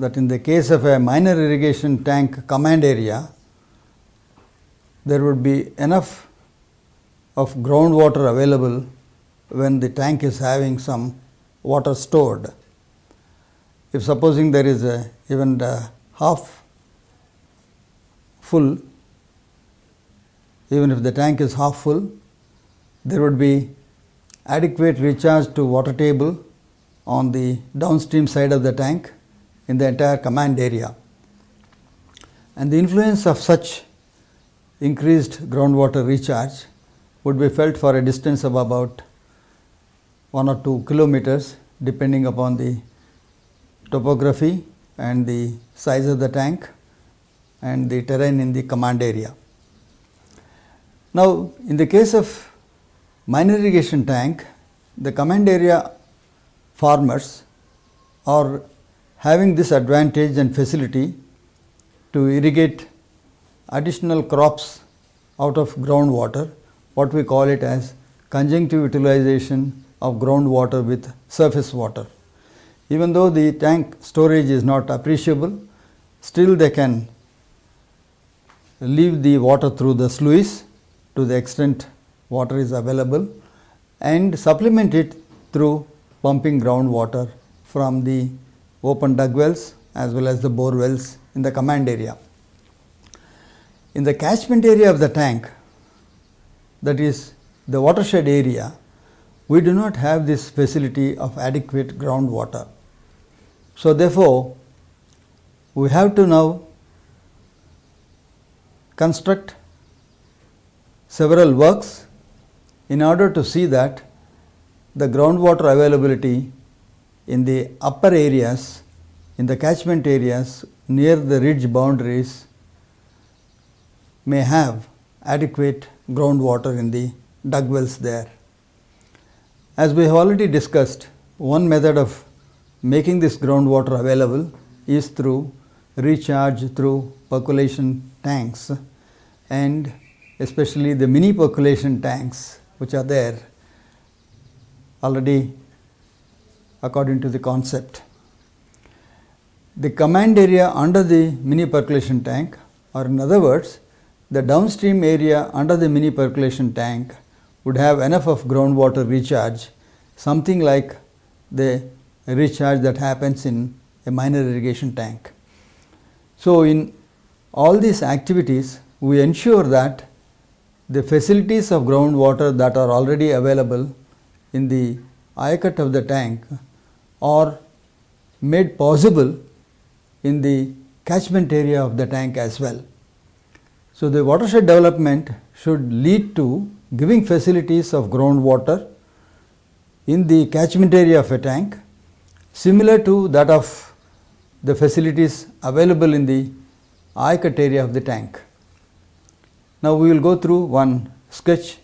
that in the case of a minor irrigation tank command area, there would be enough of groundwater available when the tank is having some water stored. If supposing there is even half full, even if the tank is half full, there would be adequate recharge to water table on the downstream side of the tank in the entire command area. And the influence of such increased groundwater recharge would be felt for a distance of about 1 or 2 kilometers, depending upon the topography and the size of the tank and the terrain in the command area. Now, in the case of minor irrigation tank, the command area farmers are having this advantage and facility to irrigate additional crops out of groundwater, what we call it as conjunctive utilization of groundwater with surface water. Even though the tank storage is not appreciable, still they can leave the water through the sluice to the extent water is available and supplement it through pumping groundwater from the open dug wells as well as the bore wells in the command area. In the catchment area of the tank, that is the watershed area, we do not have this facility of adequate groundwater. So, therefore, we have to now construct several works in order to see that the groundwater availability in the upper areas, in the catchment areas near the ridge boundaries may have adequate groundwater in the dug wells there. As we have already discussed, one method of making this groundwater available is through recharge through percolation tanks, and especially the mini percolation tanks which are there already according to the concept. The command area under the mini percolation tank, or in other words, the downstream area under the mini percolation tank would have enough of groundwater recharge, something like the recharge that happens in a minor irrigation tank. So, in all these activities, we ensure that the facilities of groundwater that are already available in the ayacut of the tank are made possible in the catchment area of the tank as well. So, the watershed development should lead to giving facilities of groundwater in the catchment area of a tank similar to that of the facilities available in the ayacut area of the tank. Now, we will go through one sketch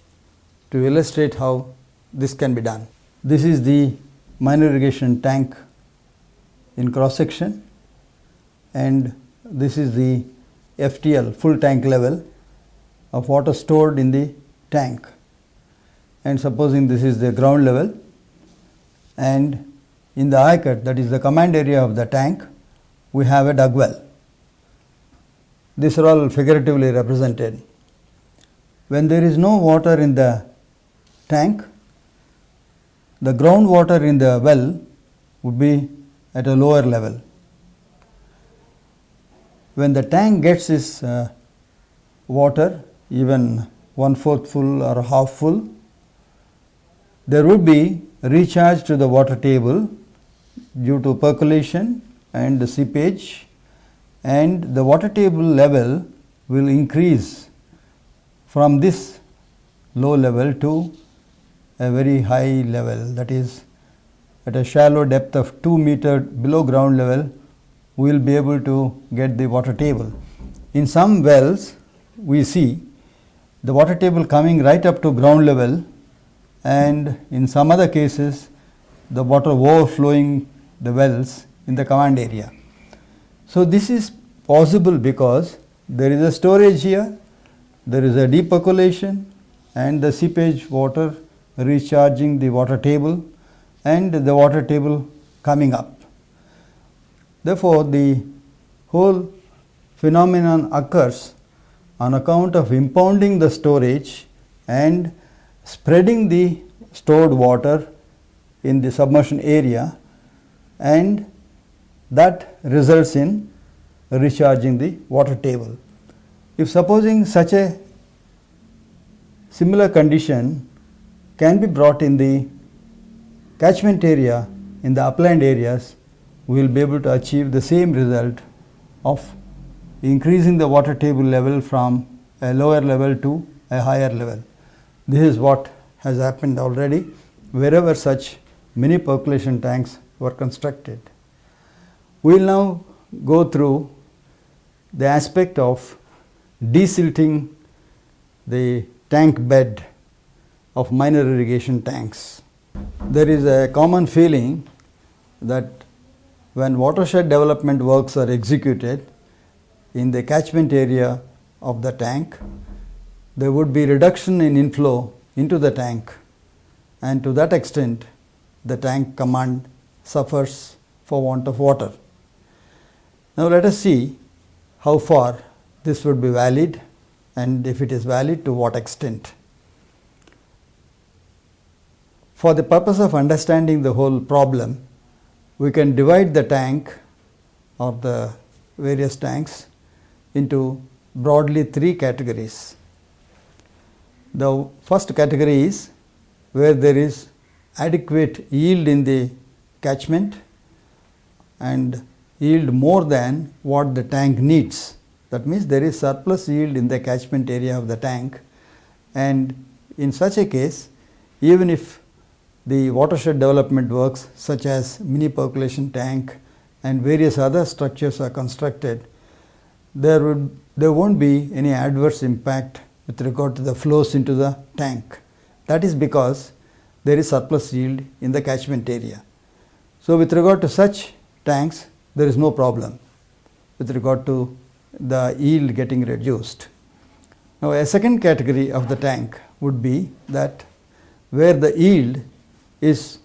to illustrate how this can be done. This is the minor irrigation tank in cross section, and this is the FTL, full tank level of water stored in the tank, and supposing this is the ground level, and in the ayacut, that is the command area of the tank, we have a dug well. These are all figuratively represented. When there is no water in the tank, the groundwater in the well would be at a lower level. When the tank gets its water, even 1/4 full or half full, there would be recharge to the water table due to percolation and the seepage, and the water table level will increase from this low level to a very high level, that is at a shallow depth of 2 meters below ground level, we will be able to get the water table. In some wells, we see the water table coming right up to ground level, and in some other cases, the water overflowing the wells in the command area. So, this is possible because there is a storage here, there is a deep percolation and the seepage water recharging the water table and the water table coming up. Therefore, the whole phenomenon occurs on account of impounding the storage and spreading the stored water in the submersion area, and that results in recharging the water table. If supposing such a similar condition can be brought in the catchment area in the upland areas, we will be able to achieve the same result of increasing the water table level from a lower level to a higher level. This is what has happened already wherever such mini percolation tanks were constructed. We will now go through the aspect of desilting the tank bed of minor irrigation tanks. There is a common feeling that when watershed development works are executed in the catchment area of the tank, there would be reduction in inflow into the tank, and to that extent the tank command suffers for want of water. Now let us see how far this would be valid, and if it is valid, to what extent. For the purpose of understanding the whole problem, we can divide the tank or the various tanks into broadly three categories. The first category is where there is adequate yield in the catchment and yield more than what the tank needs. That means there is surplus yield in the catchment area of the tank, and in such a case, even if the watershed development works such as mini percolation tank and various other structures are constructed, there won't be any adverse impact with regard to the flows into the tank. That is because there is surplus yield in the catchment area. So with regard to such tanks, there is no problem with regard to the yield getting reduced. Now a second category of the tank would be that where the yield is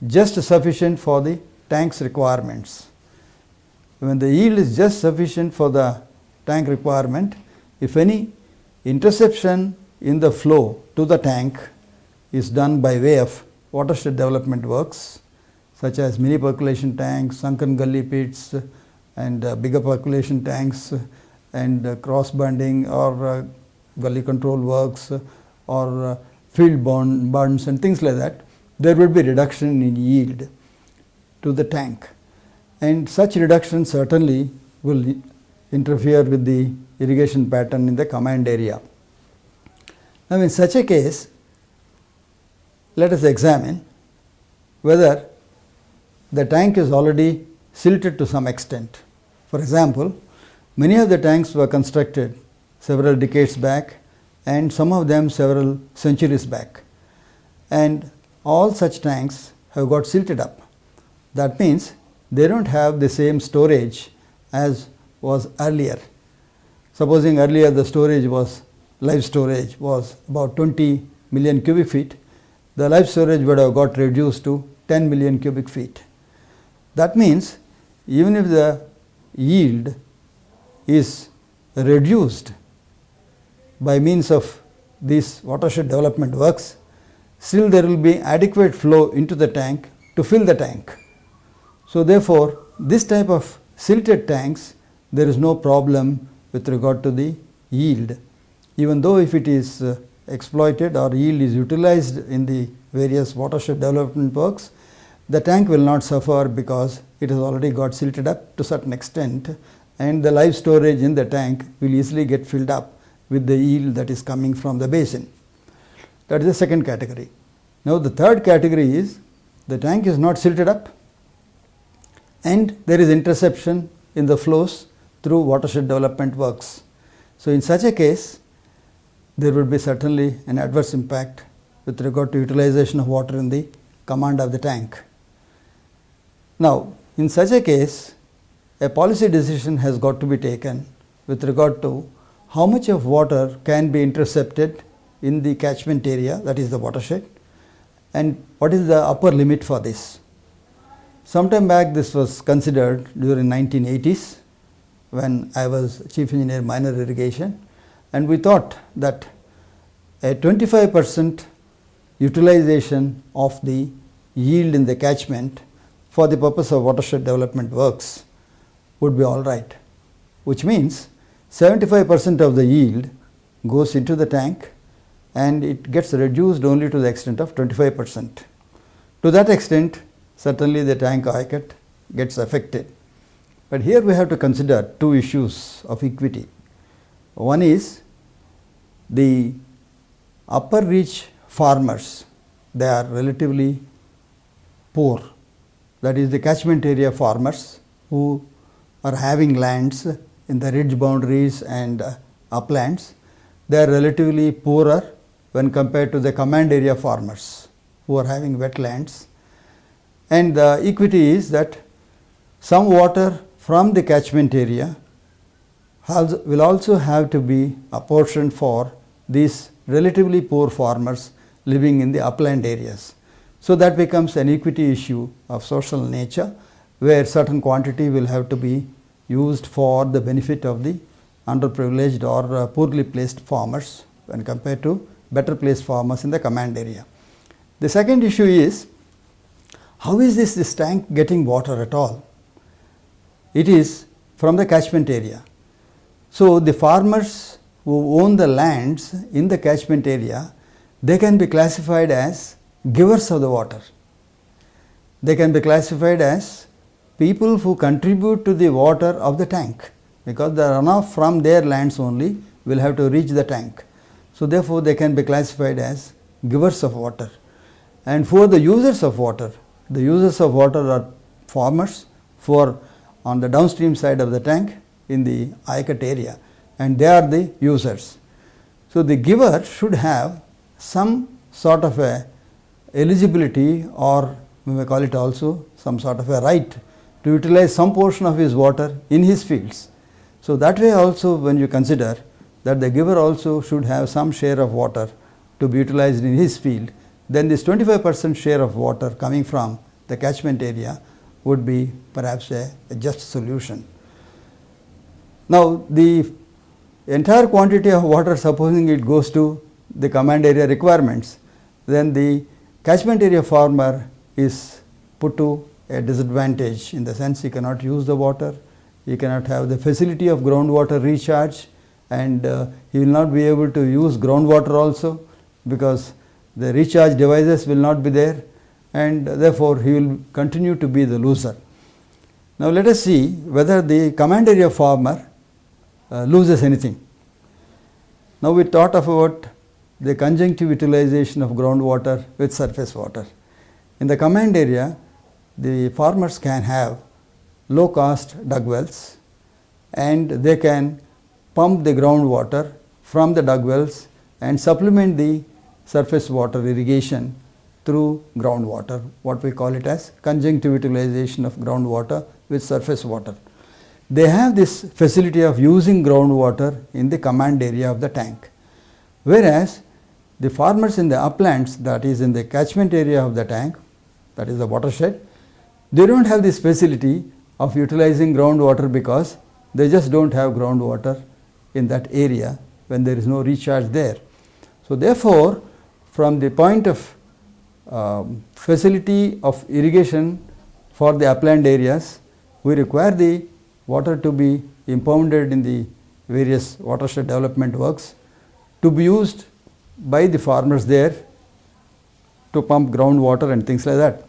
just sufficient for the tank's requirements. When the yield is just sufficient for the tank requirement, if any interception in the flow to the tank is done by way of watershed development works such as mini percolation tanks, sunken gully pits, and bigger percolation tanks, and cross bunding or gully control works or field bunds and things like that, there will be reduction in yield to the tank, and such reduction certainly will interfere with the irrigation pattern in the command area. Now in such a case, let us examine whether the tank is already silted to some extent. For example, many of the tanks were constructed several decades back and some of them several centuries back, and all such tanks have got silted up. That means they don't have the same storage as was earlier. Supposing earlier the storage was, live storage was about 20 million cubic feet, the live storage would have got reduced to 10 million cubic feet. That means even if the yield is reduced by means of these watershed development works, still there will be adequate flow into the tank to fill the tank. So therefore, this type of silted tanks, there is no problem with regard to the yield, even though if it is exploited or yield is utilized in the various watershed development works, the tank will not suffer because it has already got silted up to a certain extent, and the live storage in the tank will easily get filled up with the yield that is coming from the basin. That is the second category. Now the third category is the tank is not silted up and there is interception in the flows through watershed development works. So in such a case, there will be certainly an adverse impact with regard to utilization of water in the command of the tank. Now in such a case, a policy decision has got to be taken with regard to how much of water can be intercepted in the catchment area, that is the watershed, and what is the upper limit for this. Sometime back this was considered during 1980s when I was Chief Engineer Minor Irrigation, and we thought that a 25% utilization of the yield in the catchment for the purpose of watershed development works would be all right, which means 75% of the yield goes into the tank and it gets reduced only to the extent of 25%. To that extent, certainly the tank ayacut gets affected. But here we have to consider two issues of equity. One is the upper reach farmers, they are relatively poor, that is the catchment area farmers who are having lands in the ridge boundaries and uplands, they are relatively poorer when compared to the command area farmers who are having wetlands. And the equity is that some water from the catchment area will also have to be apportioned for these relatively poor farmers living in the upland areas. So that becomes an equity issue of social nature, where certain quantity will have to be used for the benefit of the underprivileged or poorly placed farmers when compared to better placed farmers in the command area. The second issue is, how is this tank getting water at all? It is from the catchment area. So the farmers who own the lands in the catchment area, they can be classified as givers of the water. They can be classified as people who contribute to the water of the tank, because the runoff from their lands only will have to reach the tank. So therefore they can be classified as givers of water. And for the users of water are farmers who are on the downstream side of the tank in the ayacut area, and they are the users. So the giver should have some sort of a eligibility, or we may call it also some sort of a right to utilize some portion of his water in his fields. So that way also, when you consider that the giver also should have some share of water to be utilized in his field, then this 25% share of water coming from the catchment area would be perhaps a just solution. Now the entire quantity of water, supposing it goes to the command area requirements, then the catchment area farmer is put to a disadvantage, in the sense he cannot use the water, he cannot have the facility of groundwater recharge, and he will not be able to use groundwater also, because the recharge devices will not be there, and therefore he will continue to be the loser. Now let us see whether the command area farmer loses anything. Now we thought about the conjunctive utilization of groundwater with surface water. In the command area, the farmers can have low cost dug wells, and they can pump the groundwater from the dug wells and supplement the surface water irrigation through groundwater, what we call it as conjunctive utilization of groundwater with surface water. They have this facility of using groundwater in the command area of the tank, whereas the farmers in the uplands, that is in the catchment area of the tank, that is the watershed, they don't have this facility of utilizing groundwater, because they just don't have groundwater in that area when there is no recharge there. So therefore, from the point of facility of irrigation for the upland areas, we require the water to be impounded in the various watershed development works to be used by the farmers there to pump groundwater and things like that.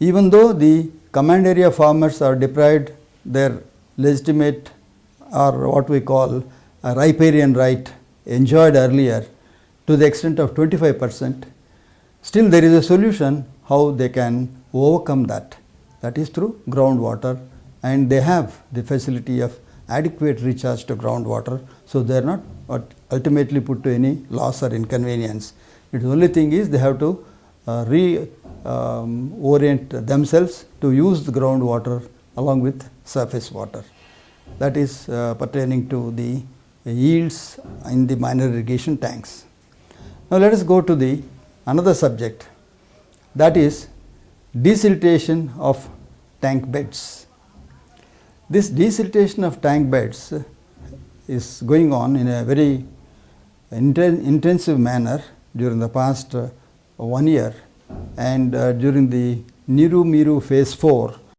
Even though the command area farmers are deprived their legitimate, or what we call a riparian right enjoyed earlier to the extent of 25%, still there is a solution how they can overcome that. That is through groundwater, and they have the facility of adequate recharge to groundwater, so they are not ultimately put to any loss or inconvenience. The only thing is they have to orient themselves to use the groundwater along with surface water. That is pertaining to the yields in the minor irrigation tanks. Now let us go to the another subject, that is desiltation of tank beds. This desiltation of tank beds is going on in a very intensive manner during the past 1 year, and during the Niru Miru phase 4